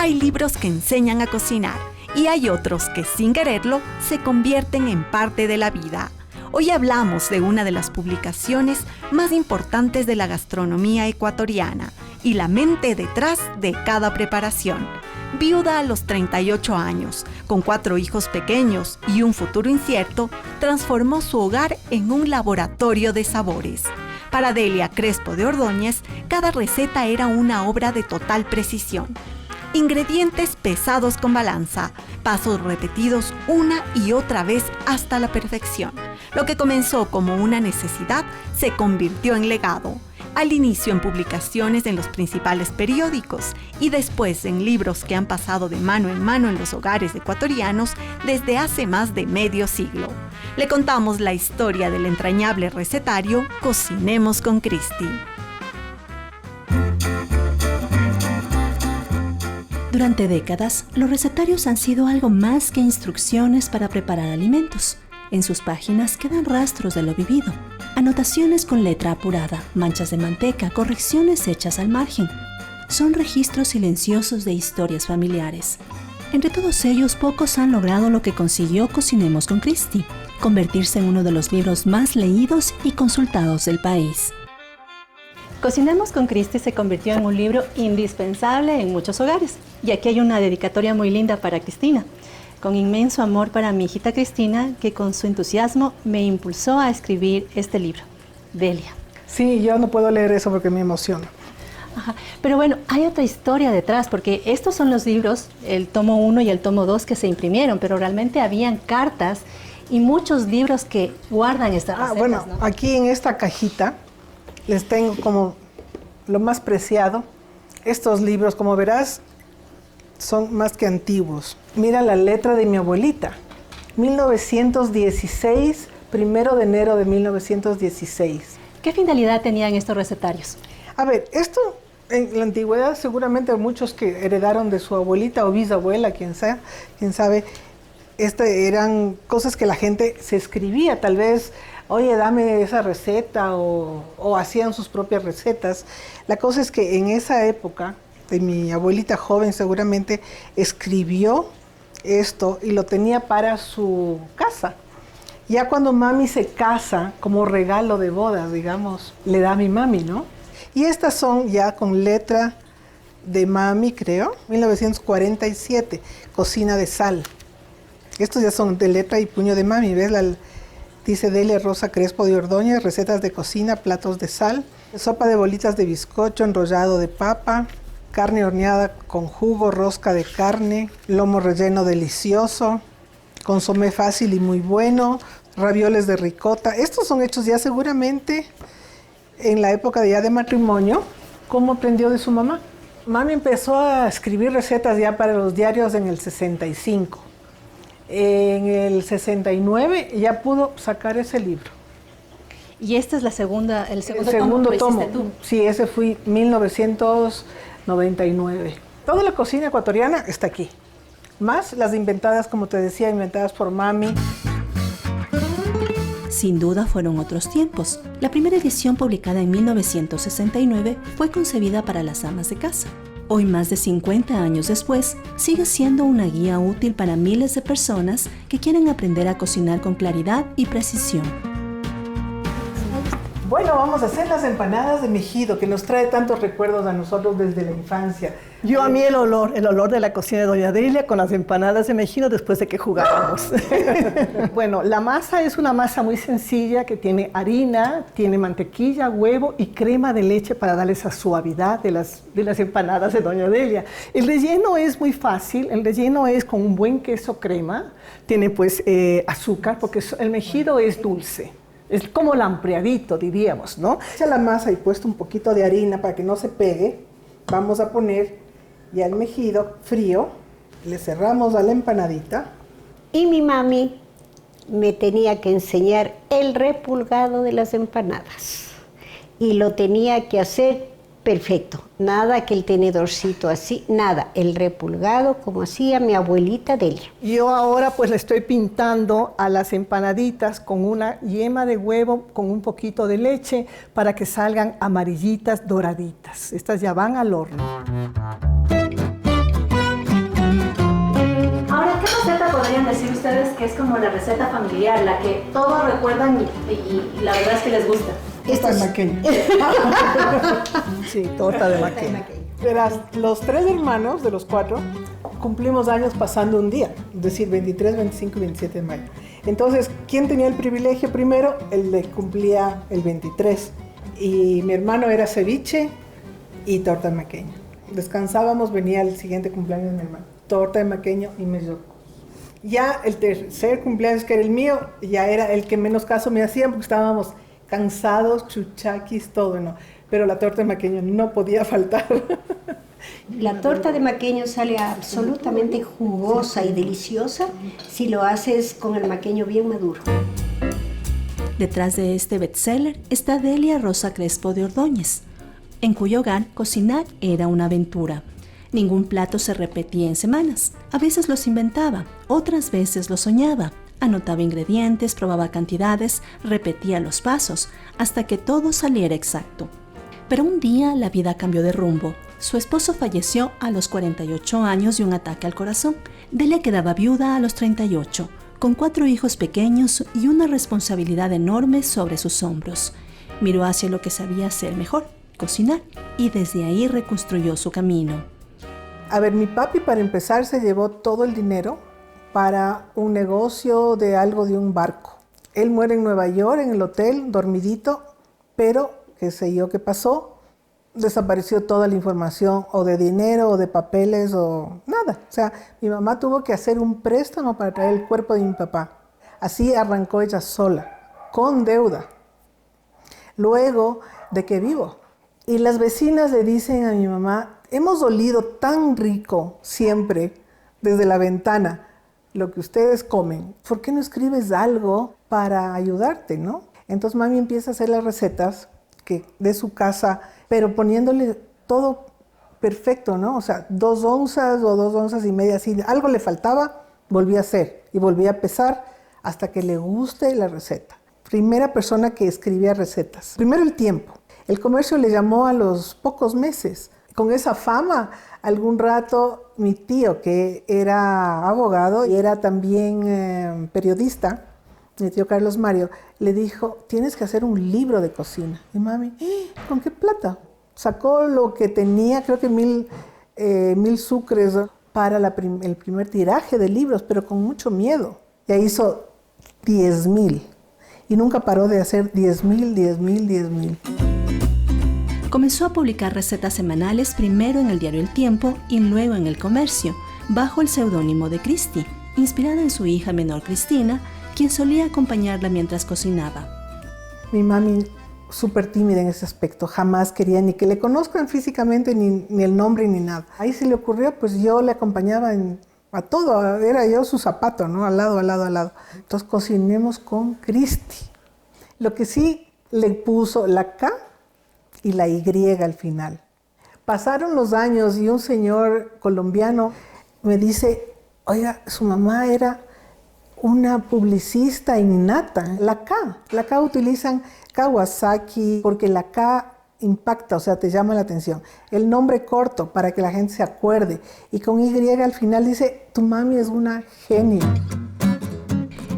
Hay libros que enseñan a cocinar y hay otros que sin quererlo se convierten en parte de la vida. Hoy hablamos de una de las publicaciones más importantes de la gastronomía ecuatoriana y la mente detrás de cada preparación. Viuda a los 38 años, con 4 hijos pequeños y un futuro incierto, transformó su hogar en un laboratorio de sabores. Para Delia Crespo de Ordóñez, cada receta era una obra de total precisión. Ingredientes pesados con balanza, pasos repetidos una y otra vez hasta la perfección. Lo que comenzó como una necesidad se convirtió en legado. Al inicio en publicaciones en los principales periódicos y después en libros que han pasado de mano en mano en los hogares ecuatorianos desde hace más de medio siglo. Le contamos la historia del entrañable recetario Cocinemos con Cristi. Durante décadas, los recetarios han sido algo más que instrucciones para preparar alimentos. En sus páginas quedan rastros de lo vivido, anotaciones con letra apurada, manchas de manteca, correcciones hechas al margen. Son registros silenciosos de historias familiares. Entre todos ellos, pocos han logrado lo que consiguió Cocinemos con Cristi, convertirse en uno de los libros más leídos y consultados del país. Cocinemos con Cristi se convirtió en un libro indispensable en muchos hogares. Y aquí hay una dedicatoria muy linda para Cristina. Con inmenso amor para mi hijita Cristina, que con su entusiasmo me impulsó a escribir este libro. Delia. Sí, yo no puedo leer eso porque me emociona. Ajá. Pero bueno, hay otra historia detrás, porque estos son los libros, el tomo 1 y el tomo 2 que se imprimieron, pero realmente habían cartas y muchos libros que guardan estas recetas, bueno, ¿no? Aquí en esta cajita les tengo como lo más preciado. Estos libros, como verás, son más que antiguos. Mira la letra de mi abuelita. 1916, 1 de enero de 1916. ¿Qué finalidad tenían estos recetarios? A ver, esto en la antigüedad seguramente muchos que heredaron de su abuelita o bisabuela, quién sabe, eran cosas que la gente se escribía, tal vez, oye, dame esa receta, o hacían sus propias recetas. La cosa es que en esa época, de mi abuelita joven seguramente escribió esto y lo tenía para su casa. Ya cuando mami se casa, como regalo de bodas, digamos, le da a mi mami, ¿no? Y estas son ya con letra de mami, creo, 1947, Cocina de Sal. Estos ya son de letra y puño de mami, ¿ves? Dice Delia Rosa Crespo de Ordóñez, recetas de cocina, platos de sal, sopa de bolitas de bizcocho, enrollado de papa, carne horneada con jugo, rosca de carne, lomo relleno delicioso, consomé fácil y muy bueno, ravioles de ricota. Estos son hechos ya seguramente en la época de matrimonio. ¿Cómo aprendió de su mamá? Mami empezó a escribir recetas ya para los diarios en el 65. En el 69 ya pudo sacar ese libro. Y esta es el segundo tomo. Tú. Sí, ese fue 1999. Toda la cocina ecuatoriana está aquí. Más las inventadas, como te decía, inventadas por mami. Sin duda fueron otros tiempos. La primera edición, publicada en 1969, fue concebida para las amas de casa. Hoy, más de 50 años después, sigue siendo una guía útil para miles de personas que quieren aprender a cocinar con claridad y precisión. Bueno, vamos a hacer las empanadas de mejido, que nos trae tantos recuerdos a nosotros desde la infancia. A mí el olor de la cocina de Doña Delia con las empanadas de mejido después de que jugábamos. Bueno, la masa es una masa muy sencilla que tiene harina, tiene mantequilla, huevo y crema de leche para darle esa suavidad de las empanadas de Doña Delia. El relleno es muy fácil, el relleno es con un buen queso crema, tiene pues azúcar porque el mejido es dulce. Es como lampreadito, diríamos, ¿no? Echa la masa y puesto un poquito de harina para que no se pegue. Vamos a poner ya el mejido frío. Le cerramos a la empanadita. Y mi mami me tenía que enseñar el repulgado de las empanadas. Y lo tenía que hacer perfecto. Nada que el tenedorcito así, nada. El repulgado como hacía mi abuelita Delia. Yo ahora pues le estoy pintando a las empanaditas con una yema de huevo, con un poquito de leche, para que salgan amarillitas, doraditas. Estas ya van al horno. ustedes que es como la receta familiar, la que todos recuerdan y la verdad es que les gusta? Torta de maqueño. Sí, torta de maqueño. Verás, los 3 hermanos de los 4 cumplimos años pasando un día, es decir, 23, 25 y 27 de mayo. Entonces, ¿quién tenía el privilegio primero? El de cumplía el 23. Y mi hermano era ceviche y torta de maqueño. Descansábamos, venía el siguiente cumpleaños de mi hermano. Torta de maqueño y mellocos. Ya el tercer cumpleaños, que era el mío, ya era el que menos caso me hacían porque estábamos cansados, chuchaquis, todo, ¿no? Pero la torta de maqueño no podía faltar. La torta de maqueño sale absolutamente jugosa y deliciosa si lo haces con el maqueño bien maduro. Detrás de este bestseller está Delia Rosa Crespo de Ordóñez, en cuyo hogar cocinar era una aventura. Ningún plato se repetía en semanas. A veces los inventaba, otras veces los soñaba. Anotaba ingredientes, probaba cantidades, repetía los pasos, hasta que todo saliera exacto. Pero un día la vida cambió de rumbo. Su esposo falleció a los 48 años de un ataque al corazón. Delia quedaba viuda a los 38, con 4 hijos pequeños y una responsabilidad enorme sobre sus hombros. Miró hacia lo que sabía hacer mejor, cocinar, y desde ahí reconstruyó su camino. A ver, mi papi para empezar se llevó todo el dinero para un negocio de algo de un barco. Él muere en Nueva York, en el hotel, dormidito, pero qué sé yo qué pasó, desapareció toda la información o de dinero o de papeles o nada. O sea, mi mamá tuvo que hacer un préstamo para traer el cuerpo de mi papá. Así arrancó ella sola, con deuda. Luego de que vivo. Y las vecinas le dicen a mi mamá, hemos olido tan rico siempre desde la ventana lo que ustedes comen. ¿Por qué no escribes algo para ayudarte, no? Entonces mami empieza a hacer las recetas de su casa, pero poniéndole todo perfecto, ¿no? O sea, 2 onzas o 2 onzas y media, así, algo le faltaba, volvía a hacer y volvía a pesar hasta que le guste la receta. Primera persona que escribía recetas. Primero el tiempo. El comercio le llamó a los pocos meses. Con esa fama, algún rato mi tío, que era abogado y era también periodista, mi tío Carlos Mario, le dijo, tienes que hacer un libro de cocina. Y mami, ¿con qué plata? Sacó lo que tenía, creo que 1000 sucres para el primer tiraje de libros, pero con mucho miedo. Ya hizo 10,000 y nunca paró de hacer 10,000, 10,000, 10,000. Comenzó a publicar recetas semanales primero en el diario El Tiempo y luego en El Comercio, bajo el seudónimo de Cristi, inspirada en su hija menor Cristina, quien solía acompañarla mientras cocinaba. Mi mami, súper tímida en ese aspecto, jamás quería ni que le conozcan físicamente, ni el nombre, ni nada. Ahí se le ocurrió, pues yo le acompañaba a todo, era yo su zapato, ¿no? Al lado, al lado, al lado. Entonces cocinemos con Cristi. Lo que sí le puso la K y la Y al final. Pasaron los años y un señor colombiano me dice, oiga, su mamá era una publicista innata. La K utilizan Kawasaki porque la K impacta, o sea, te llama la atención. El nombre corto para que la gente se acuerde. Y con Y al final dice, tu mami es una genio.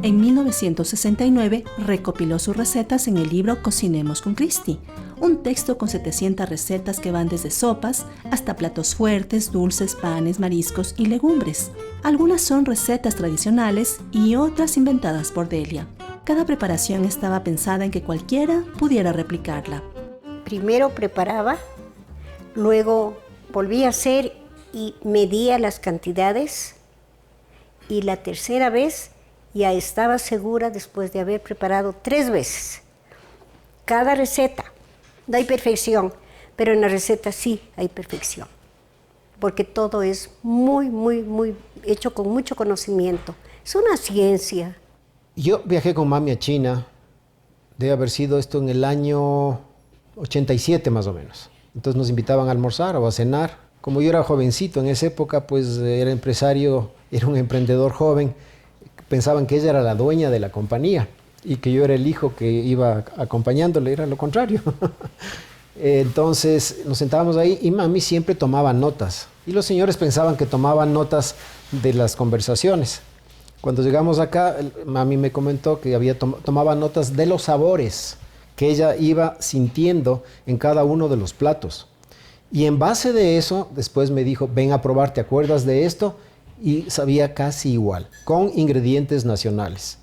En 1969 recopiló sus recetas en el libro Cocinemos con Cristi, un texto con 700 recetas que van desde sopas hasta platos fuertes, dulces, panes, mariscos y legumbres. Algunas son recetas tradicionales y otras inventadas por Delia. Cada preparación estaba pensada en que cualquiera pudiera replicarla. Primero preparaba, luego volvía a hacer y medía las cantidades, y la tercera vez ya estaba segura después de haber preparado 3 veces. Cada receta, no hay perfección, pero en la receta sí hay perfección, porque todo es muy hecho con mucho conocimiento. Es una ciencia. Yo viajé con mami a China, debe haber sido esto en el año 87 más o menos. Entonces nos invitaban a almorzar o a cenar. Como yo era jovencito en esa época, pues era empresario, era un emprendedor joven, pensaban que ella era la dueña de la compañía y que yo era el hijo que iba acompañándole, era lo contrario. Entonces nos sentábamos ahí y mami siempre tomaba notas. Y los señores pensaban que tomaban notas de las conversaciones. Cuando llegamos acá, mami me comentó que tomaba notas de los sabores que ella iba sintiendo en cada uno de los platos. Y en base de eso, después me dijo, ven a probar, ¿te acuerdas de esto? Y sabía casi igual, con ingredientes nacionales.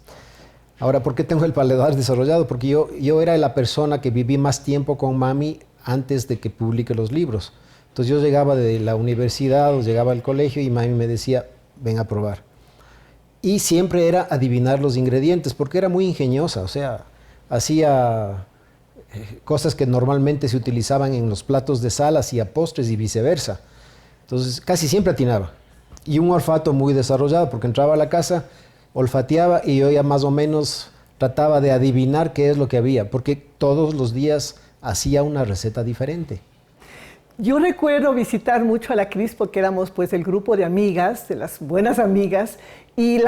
Ahora, ¿por qué tengo el paladar desarrollado? Porque yo era la persona que viví más tiempo con mami antes de que publique los libros. Entonces yo llegaba de la universidad o llegaba al colegio y mami me decía, ven a probar. Y siempre era adivinar los ingredientes, porque era muy ingeniosa, o sea, hacía cosas que normalmente se utilizaban en los platos de sal, hacía postres y viceversa. Entonces casi siempre atinaba. Y un olfato muy desarrollado, porque entraba a la casa, olfateaba y yo ya más o menos trataba de adivinar qué es lo que había, porque todos los días hacía una receta diferente. Yo recuerdo visitar mucho a la Cris porque éramos pues el grupo de amigas, de las buenas amigas, y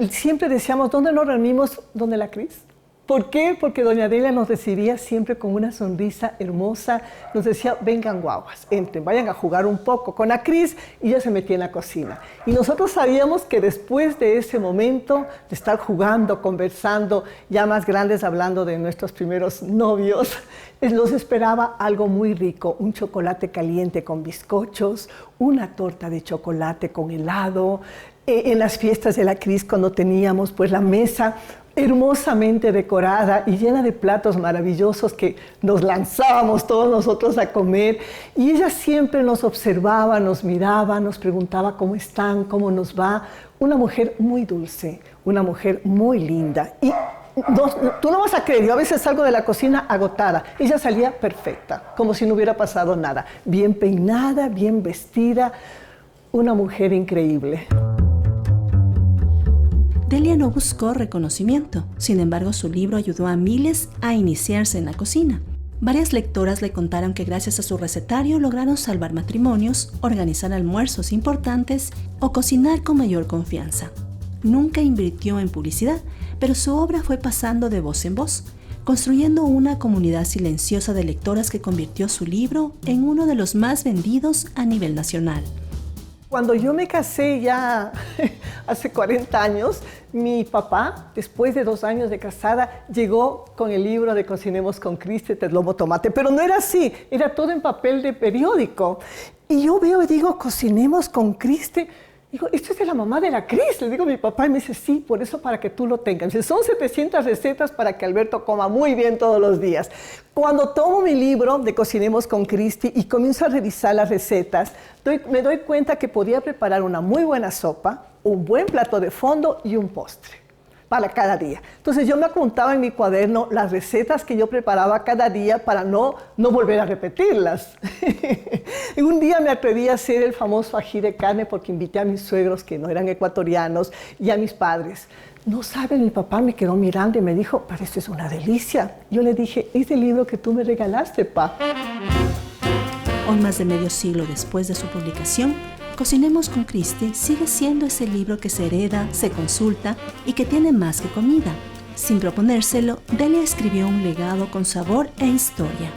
siempre decíamos, ¿dónde nos reunimos? ¿Dónde la Cris? ¿Por qué? Porque doña Delia nos recibía siempre con una sonrisa hermosa, nos decía, vengan guaguas, entren, vayan a jugar un poco con la Cris, y ella se metía en la cocina. Y nosotros sabíamos que después de ese momento de estar jugando, conversando, ya más grandes hablando de nuestros primeros novios, nos esperaba algo muy rico, un chocolate caliente con bizcochos, una torta de chocolate con helado. En las fiestas de la Cris, cuando teníamos pues la mesa hermosamente decorada y llena de platos maravillosos que nos lanzábamos todos nosotros a comer, y ella siempre nos observaba, nos miraba, nos preguntaba cómo están, cómo nos va. Una mujer muy dulce, una mujer muy linda. Y tú no vas a creer, yo a veces salgo de la cocina agotada. Ella salía perfecta, como si no hubiera pasado nada. Bien peinada, bien vestida, una mujer increíble. Delia no buscó reconocimiento, sin embargo su libro ayudó a miles a iniciarse en la cocina. Varias lectoras le contaron que gracias a su recetario lograron salvar matrimonios, organizar almuerzos importantes o cocinar con mayor confianza. Nunca invirtió en publicidad, pero su obra fue pasando de voz en voz, construyendo una comunidad silenciosa de lectoras que convirtió su libro en uno de los más vendidos a nivel nacional. Cuando yo me casé ya hace 40 años, mi papá, después de 2 años de casada, llegó con el libro de Cocinemos con Cristi, Te Lomo Tomate. Pero no era así, era todo en papel de periódico. Y yo veo y digo, Cocinemos con Cristi. Digo, esto es de la mamá de la Cris. Le digo a mi papá y me dice, sí, por eso para que tú lo tengas. Me dice, son 700 recetas para que Alberto coma muy bien todos los días. Cuando tomo mi libro de Cocinemos con Cristi y comienzo a revisar las recetas, me doy cuenta que podía preparar una muy buena sopa, un buen plato de fondo y un postre para cada día. Entonces yo me apuntaba en mi cuaderno las recetas que yo preparaba cada día para no volver a repetirlas. Y un día me atreví a hacer el famoso ají de carne porque invité a mis suegros que no eran ecuatorianos y a mis padres. No saben, mi papá me quedó mirando y me dijo, pero esto es una delicia. Yo le dije, es el libro que tú me regalaste, pa. Hoy, más de medio siglo después de su publicación, Cocinemos con Cristi sigue siendo ese libro que se hereda, se consulta y que tiene más que comida. Sin proponérselo, Delia escribió un legado con sabor e historia.